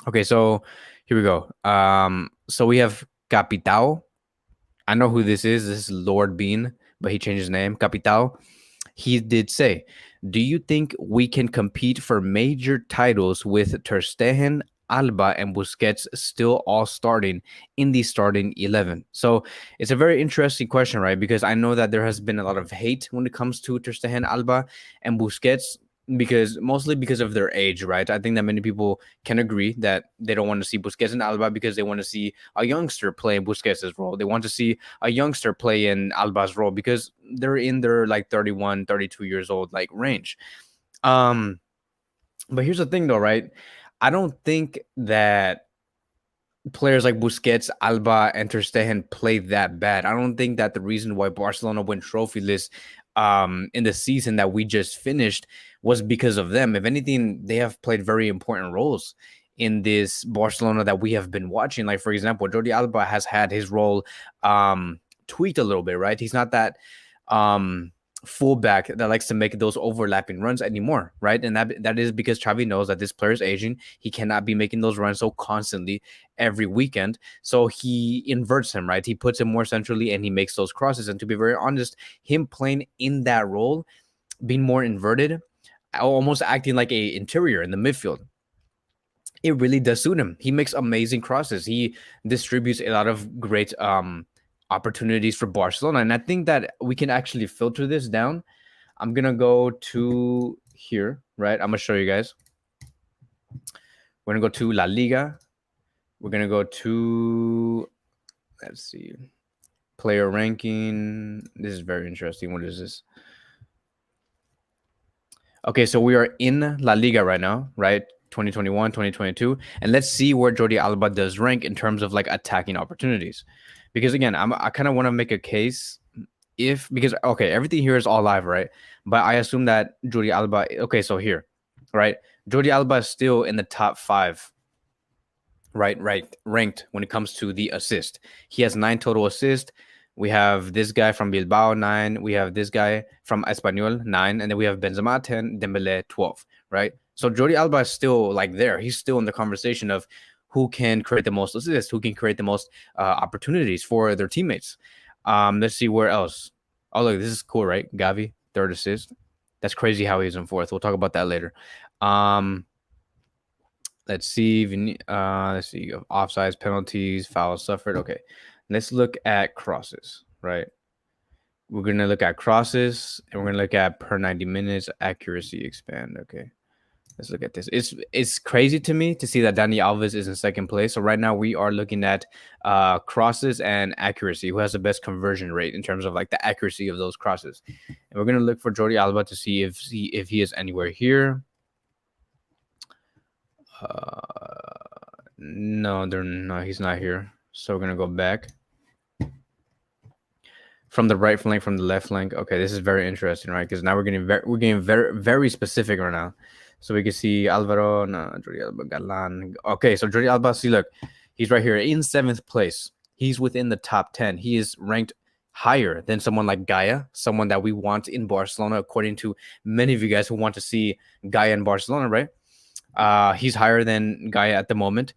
Okay, so here we go. So we have Capitao. I know who this is. This is Lord Bean, but he changed his name. Capitao. He did say, "Do you think we can compete for major titles with Ter Stegen, Alba, and Busquets still all starting in the starting 11?" So it's a very interesting question, right? Because I know that there has been a lot of hate when it comes to Ter Stegen, Alba, and Busquets, because mostly because of their age, right? I think that many people can agree that they don't want to see Busquets and Alba because they want to see a youngster play in Busquets' role. They want to see a youngster play in Alba's role because they're in their like 31, 32 years old like range. Um but here's the thing though, right? I don't think that players like Busquets, Alba, and Ter Stegen play that bad. I don't think that the reason why Barcelona went trophyless in the season that we just finished was because of them. If anything, they have played very important roles in this Barcelona that we have been watching. Like for example, Jordi Alba has had his role tweaked a little bit, right? He's not that um fullback that likes to make those overlapping runs anymore, right? And that is because Xavi knows that this player is aging. He cannot be making those runs so constantly every weekend. So he inverts him, right? He puts him more centrally and he makes those crosses. And to be very honest, him playing in that role, being more inverted, almost acting like a interior in the midfield, it really does suit him. He makes amazing crosses. He distributes a lot of great opportunities for Barcelona. And I think that we can actually filter this down. I'm gonna go to here, right? I'm gonna show you guys. We're gonna go to La Liga. We're gonna go to, let's see, player ranking. This is very interesting. What is this? Okay, so we are in La Liga right now, right? 2021, 2022. And let's see where Jordi Alba does rank in terms of like attacking opportunities. Because again, I kind of want to make a case if, because okay, everything here is all live, right? But I assume that Jordi Alba, okay, so here, right? Jordi Alba is still in the top 5, right, ranked when it comes to the assist. He has 9 total assists. We have this guy from Bilbao 9. We have this guy from Espanyol 9, and then we have Benzema 10, Dembele 12. Right. So Jordi Alba is still like there. He's still in the conversation of who can create the most assists, who can create the most opportunities for their teammates. Let's see where else. Oh look, this is cool, right? Gavi 3rd assist. That's crazy how he's in 4th. We'll talk about that later. Um, Let's see. Let's see. Offsides, penalties, fouls suffered. Okay. Let's look at crosses, right? We're going to look at crosses and we're going to look at per 90 minutes accuracy expand. Okay. Let's look at this. It's crazy to me to see that Dani Alves is in 2nd place. So right now we are looking at crosses and accuracy. Who has the best conversion rate in terms of like the accuracy of those crosses? And we're going to look for Jordi Alba to see if he is anywhere here. No, they're no, he's not here. So we're gonna go back from the right flank, from the left flank. Okay, this is very interesting, right? Because now we're getting very specific right now. So we can see Alvaro, no, Jordi Alba, Galan. Okay, so Jordi Alba, see, look, he's right here in 7th place. He's within the top 10. He is ranked higher than someone like Gaia, someone that we want in Barcelona, according to many of you guys who want to see Gaia in Barcelona, right? He's higher than Gaia at the moment.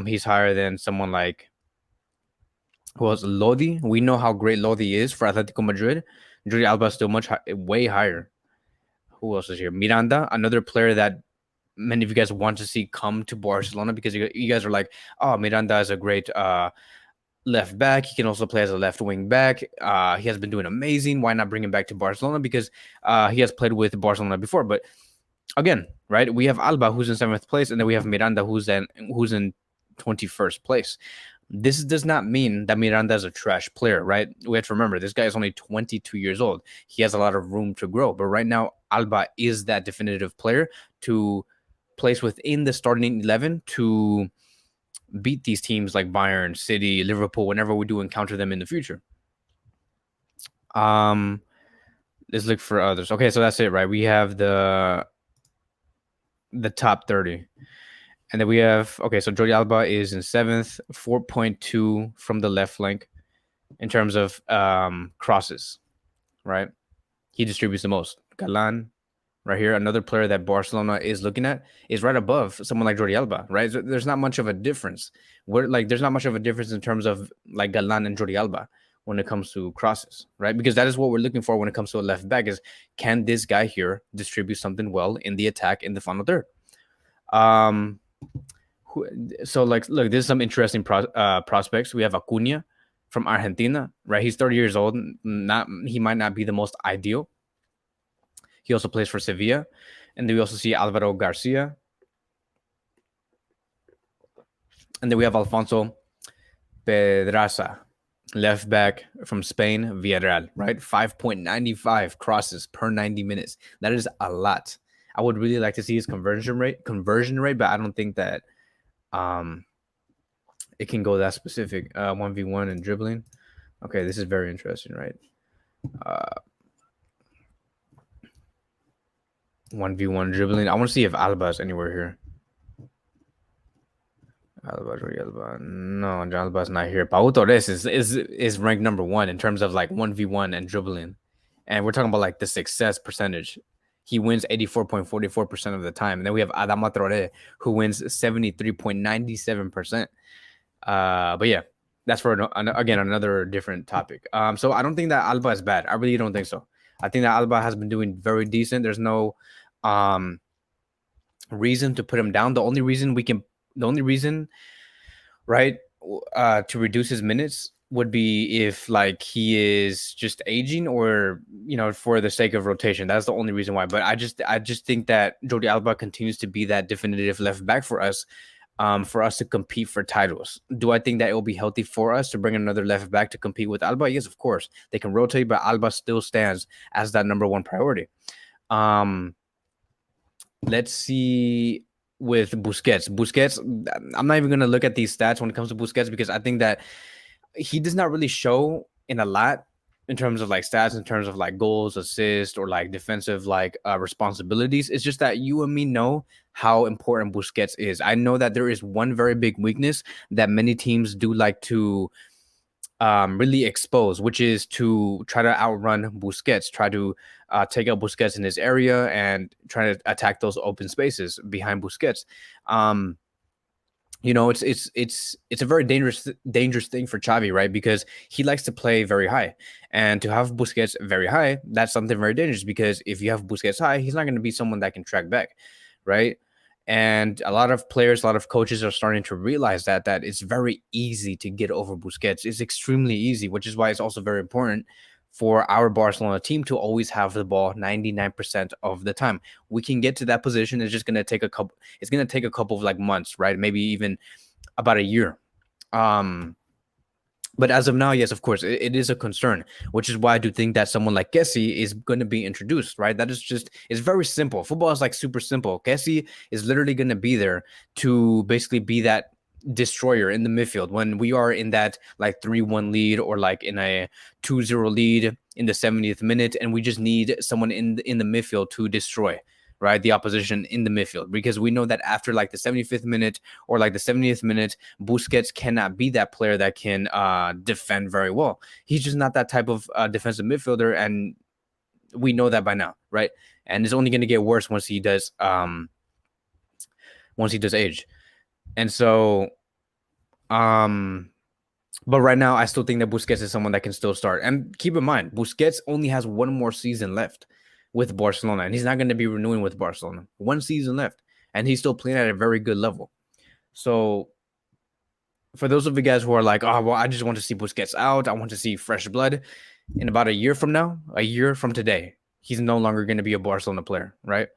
He's higher than someone like, who was Lodi. We know how great Lodi is for Atletico Madrid. Jordi Alba is still way higher. Who else is here? Miranda, another player that many of you guys want to see come to Barcelona because you guys are like, oh, Miranda is a great left back. He can also play as a left wing back. He has been doing amazing. Why not bring him back to Barcelona? Because he has played with Barcelona before. But again, right, we have Alba who's in 7th place, and then we have Miranda who's in 21st place. This does not mean that Miranda is a trash player, right? We have to remember this guy is only 22 years old. He has a lot of room to grow. But right now, Alba is that definitive player to place within the starting 11 to beat these teams like Bayern, City, Liverpool, whenever we do encounter them in the future. Um, let's look for others. Okay, so that's it, right? We have the top 30. And then we have, okay, so Jordi Alba is in 7th, 4.2 from the left flank in terms of crosses, right? He distributes the most. Galan, right here, another player that Barcelona is looking at, is right above someone like Jordi Alba, right? So there's not much of a difference. There's not much of a difference in terms of like Galan and Jordi Alba when it comes to crosses, right? Because that is what we're looking for when it comes to a left back is, can this guy here distribute something well in the attack in the final third? Um, so like, look, there's some interesting prospects. We have Acuna from Argentina, right? He's 30 years old. He might not be the most ideal. He also plays for Sevilla. And then we also see Alvaro Garcia. And then we have Alfonso Pedraza, left back from Spain, Villarreal, right? 5.95 crosses per 90 minutes. That is a lot. I would really like to see his conversion rate, but I don't think that um it can go that specific. 1v1 and dribbling. Okay, this is very interesting, right? 1v1 dribbling. I want to see if Alba is anywhere here. Alba. No, Alba's not here. Pau Torres is ranked number one in terms of like 1v1 and dribbling. And we're talking about like the success percentage. He wins 84.44% of the time. And then we have Adama Traore, who wins 73.97%. But yeah, that's for again another different topic. So I don't think that Alba is bad. I really don't think so. I think that Alba has been doing very decent. There's no reason to put him down. The only reason, right, to reduce his minutes would be if like he is just aging, or for the sake of rotation. That's the only reason why. But I just think that Jordi Alba continues to be that definitive left back for us, for us to compete for titles. Do I think that it will be healthy for us to bring another left back to compete with Alba? Yes, of course. They can rotate, but Alba still stands as that number one priority. Let's see with Busquets. I'm not even going to look at these stats when it comes to Busquets, because I think that he does not really show in a lot in terms of like stats, in terms of like goals, assists, or like defensive like responsibilities. It's just that you and me know how important Busquets is. I know that there is one very big weakness that many teams do like to really expose, which is to try to outrun Busquets, try to take out Busquets in his area and try to attack those open spaces behind Busquets. It's a very dangerous thing for Xavi, right? Because he likes to play very high, and to have Busquets very high, that's something very dangerous. Because if you have Busquets high, he's not going to be someone that can track back, right? And a lot of players, a lot of coaches are starting to realize that it's very easy to get over Busquets. It's extremely easy, which is why it's also very important for our Barcelona team to always have the ball 99% of the time. We can get to that position. It's just going to take a couple. It's going to take a couple of like months, right? Maybe even about a year. But as of now, yes, of course, it is a concern, which is why I do think that someone like Kessie is going to be introduced, right? That is just, it's very simple. Football is like super simple. Kessie is literally going to be there to basically be that destroyer in the midfield when we are in that like 3-1 lead, or like in a 2-0 lead in the 70th minute, and we just need someone in the midfield to destroy, right, the opposition in the midfield. Because we know that after like the 75th minute or like the 70th minute, Busquets cannot be that player that can defend very well. He's just not that type of defensive midfielder, and we know that by now, right? And it's only going to get worse once he does age. And so but right now I still think that Busquets is someone that can still start. And keep in mind, Busquets only has one more season left with Barcelona, and he's not going to be renewing with Barcelona. One season left, and he's still playing at a very good level. So for those of you guys who are like, oh, well, I just want to see Busquets out, I want to see fresh blood, in about a year from now, a year from today, he's no longer going to be a Barcelona player, right?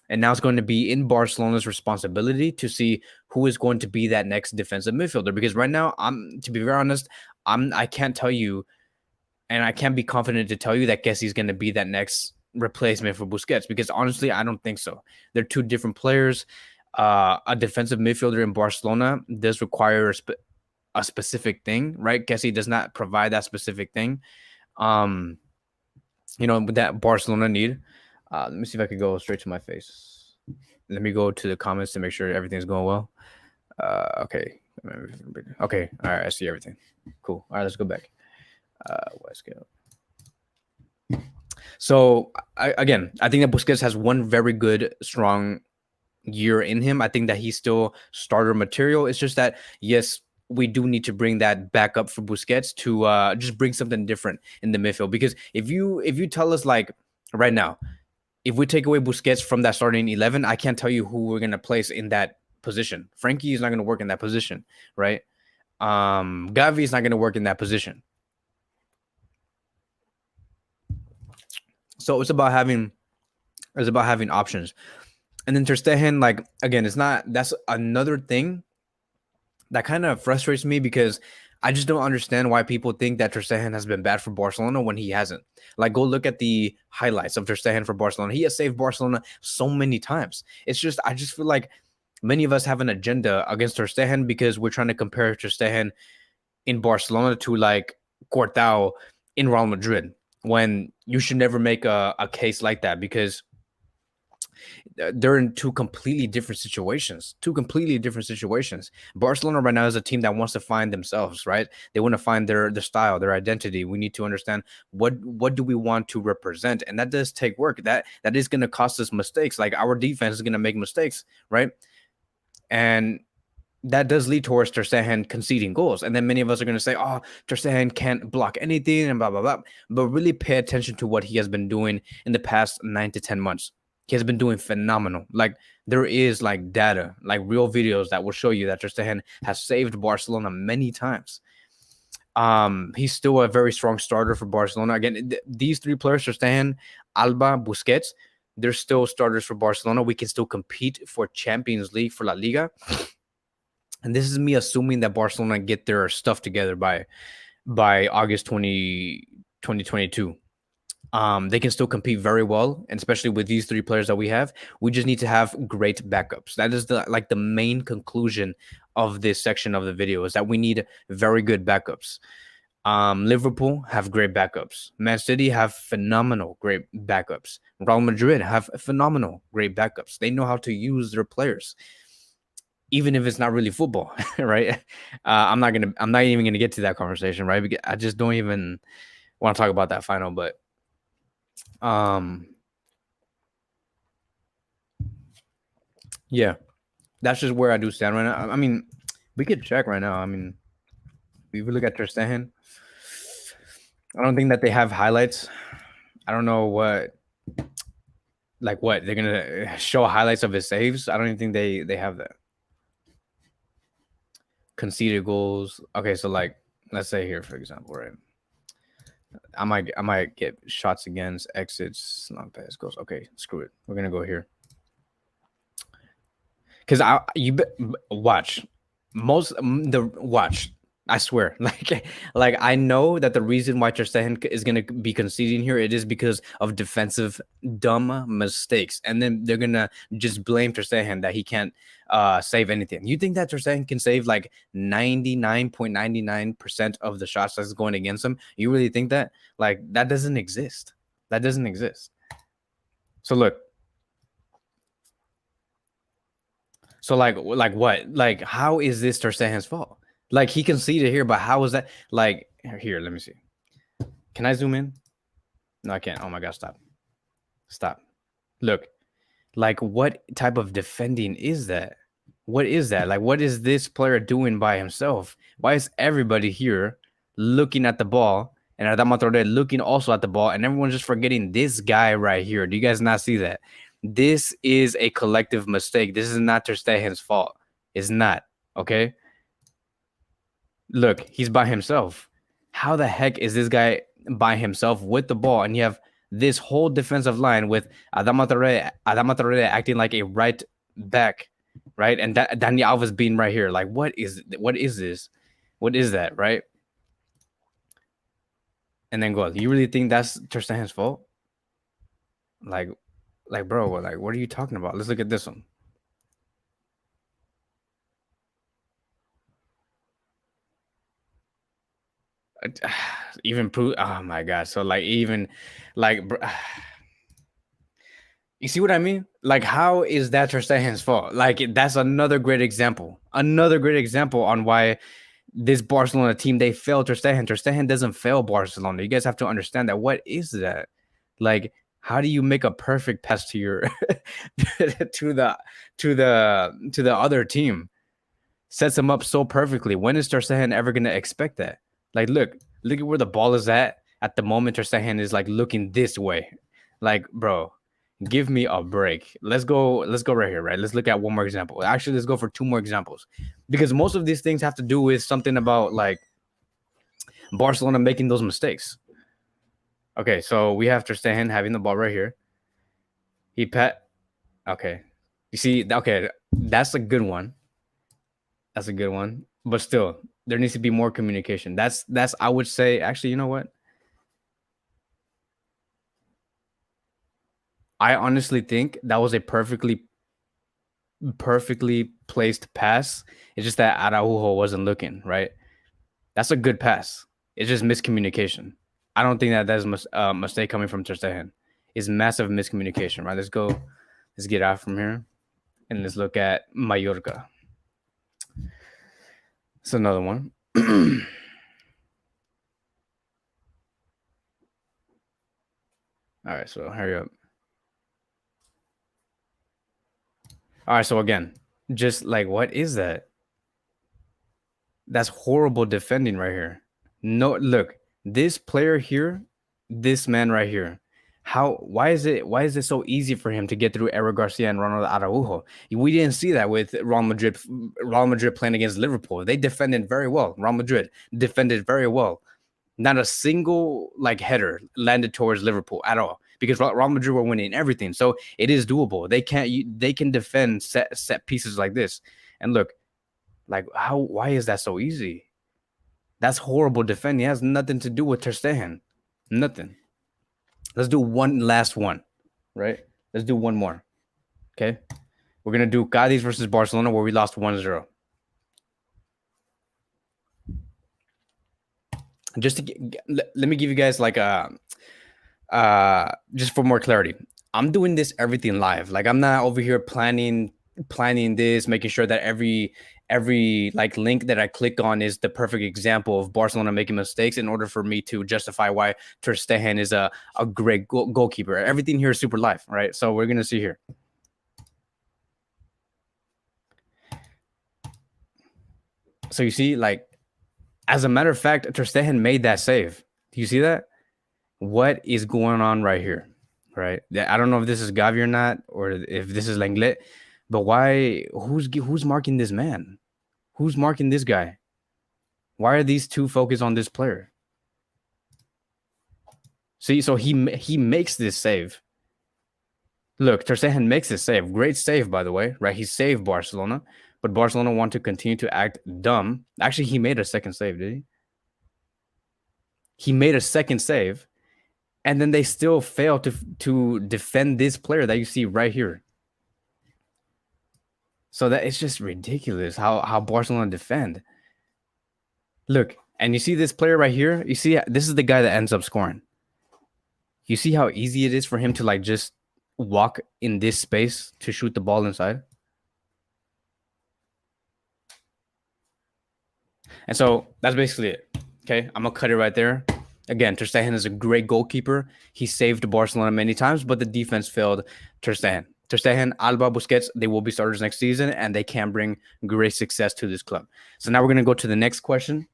And now it's going to be in Barcelona's responsibility to see who is going to be that next defensive midfielder. Because right now, to be very honest, I can't tell you, and I can't be confident to tell you that Kessie's going to be that next replacement for Busquets, because honestly, I don't think so. They're two different players. A defensive midfielder in Barcelona does require a specific thing, right? Kessie does not provide that specific thing, that Barcelona need. Let me see if I could go straight to my face. Let me go to the comments to make sure everything's going well. Okay. Okay. All right. I see everything. Cool. All right. Let's go back. Let's go. So again, I think that Busquets has one very good, strong year in him. I think that he's still starter material. It's just that yes, we do need to bring that back up for Busquets to just bring something different in the midfield. Because if you tell us like right now, if we take away Busquets from that starting 11, I can't tell you who we're gonna place in that position. Frankie is not gonna work in that position, right? Gavi is not gonna work in that position. So it's about having options. And then Ter Stegen, like again, it's not. That's another thing that kind of frustrates me because I just don't understand why people think that Ter Stegen has been bad for Barcelona when he hasn't. Like, go look at the highlights of Ter Stegen for Barcelona. He has saved Barcelona so many times. It's just I just feel like many of us have an agenda against Ter Stegen because we're trying to compare Ter Stegen in Barcelona to like Courtois in Real Madrid. When you should never make a case like that because they're in two completely different situations. Two completely different situations. Barcelona right now is a team that wants to find themselves, right? They want to find their style, their identity. We need to understand what do we want to represent, and that does take work. That is going to cost us mistakes. Like our defense is going to make mistakes, right? And that does lead towards Ter Stegen conceding goals. And then many of us are going to say, oh, Ter Stegen can't block anything and blah, blah, blah. But really pay attention to what he has been doing in the past 9 to 10 months. He has been doing phenomenal. Like there is like data, like real videos that will show you that Ter Stegen has saved Barcelona many times. He's still a very strong starter for Barcelona. Again, these three players, Ter Stegen, Alba, Busquets, they're still starters for Barcelona. We can still compete for Champions League, for La Liga. And this is me assuming that Barcelona get their stuff together by August 2022. They can still compete very well, and especially with these three players that we have. We just need to have great backups. That is the main conclusion of this section of the video is that we need very good backups. Liverpool have great backups. Man City have phenomenal, great backups. Real Madrid have phenomenal, great backups. They know how to use their players even if it's not really football, right? I'm not even gonna get to that conversation, right? Because I just don't even want to talk about that final. But um, yeah, that's just where I do stand right now. I mean, we could check right now. I mean, if we look at Ter Stegen, I don't think that they have highlights. I don't know what they're gonna show highlights of his saves. I don't even think they have that. Conceded goals. Okay, so like let's say here for example, right? I might get shots against, exits, long pass goals. Okay, screw it. We're gonna go here because watch watch. I swear, like I know that the reason why Ter Stegen is gonna be conceding here it is because of defensive dumb mistakes, and then they're gonna just blame Ter Stegen that he can't save anything. You think that Ter Stegen can save like 99.99% of the shots that's going against him? You really think that? Like that doesn't exist. That doesn't exist. So look, so like what? Like how is this Ter Stegen's fault? Like he conceded here, but how is that? Like here, let me see. Can I zoom in? No, I can't. Oh my god, stop. Stop. Look, like what type of defending is that? What is that? Like what is this player doing by himself? Why is everybody here looking at the ball and Adama Traoré looking also at the ball and everyone's just forgetting this guy right here? Do you guys not see that? This is a collective mistake. This is not Ter Stegen's fault. It's not. Okay? Look, he's by himself. How the heck is this guy by himself with the ball? And you have this whole defensive line with Adama Traoré acting like a right back, right? And Dani Alves being right here. Like, what is this? What is that, right? And then go. You really think that's Ter Stegen's fault? Like, bro, like, what are you talking about? Let's look at this one. Even prove. Oh my god. So like even like. You see what I mean? Like, how is that Ter Stegen's fault? Like, that's another great example. Another great example on why this Barcelona team they failed Ter Stegen. Ter Stegen doesn't fail Barcelona. You guys have to understand that. What is that? Like, how do you make a perfect pass to your to the to the other team? Sets him up so perfectly. When is Ter Stegen ever gonna expect that? Like, look at where the ball is at the moment. Ter Stegen is like looking this way. Like, bro, give me a break. Let's go right here, right? Let's look at one more example. Actually, let's go for two more examples. Because most of these things have to do with something about like Barcelona making those mistakes. Okay, so we have Ter Stegen having the ball right here. He pet. Okay, you see, okay, that's a good one. That's a good one. But still, there needs to be more communication. That's I would say. Actually, you know what? I honestly think that was a perfectly placed pass. It's just that Araujo wasn't looking right. That's a good pass. It's just miscommunication. I don't think that that's a mistake coming from Ter Stegen. It's massive miscommunication, right? Let's go. Let's get out from here and let's look at Mallorca. It's another one. All right, so hurry up. All right, so again, just like what is that? That's horrible defending right here. No, look, this player here, this man right here. Why is it so easy for him to get through Eric Garcia and Ronald Araujo? We didn't see that with Real Madrid playing against Liverpool. They defended very well. Real Madrid defended very well. Not a single like header landed towards Liverpool at all because Real Madrid were winning everything. So it is doable. They can defend set pieces like this. And look, like why is that so easy? That's horrible defending. It has nothing to do with Ter Stegen. Nothing. Let's do one last one, right? Let's do one more. Okay. We're gonna do Cadiz versus Barcelona where we lost 1-0. Just to let me give you guys like a just for more clarity. I'm doing this everything live. Like I'm not over here planning this, making sure that every like link that I click on is the perfect example of Barcelona making mistakes in order for me to justify why Ter Stegen is a great goalkeeper. Everything here is super live, right? So we're gonna see here. So you see, like as a matter of fact, Ter Stegen made that save. Do you see that? What is going on right here? Right? I don't know if this is Gavi or not, or if this is Lenglet, but why? Who's marking this man? Who's marking this guy? Why are these two focused on this player? See, so he makes this save. Look, Ter Stegen makes this save. Great save, by the way, right? He saved Barcelona, but Barcelona want to continue to act dumb. Actually, he made a second save, did he? He made a second save, and then they still fail to defend this player that you see right here. So that it's just ridiculous how Barcelona defend. Look, and you see this player right here. You see this is the guy that ends up scoring. You see how easy it is for him to like just walk in this space to shoot the ball inside. And so that's basically it. Okay, I'm gonna cut it right there. Again, Ter Stegen is a great goalkeeper. He saved Barcelona many times, but the defense failed Ter Stegen. Ter Stegen, Alba, Busquets, they will be starters next season, and they can bring great success to this club. So now we're gonna go to the next question.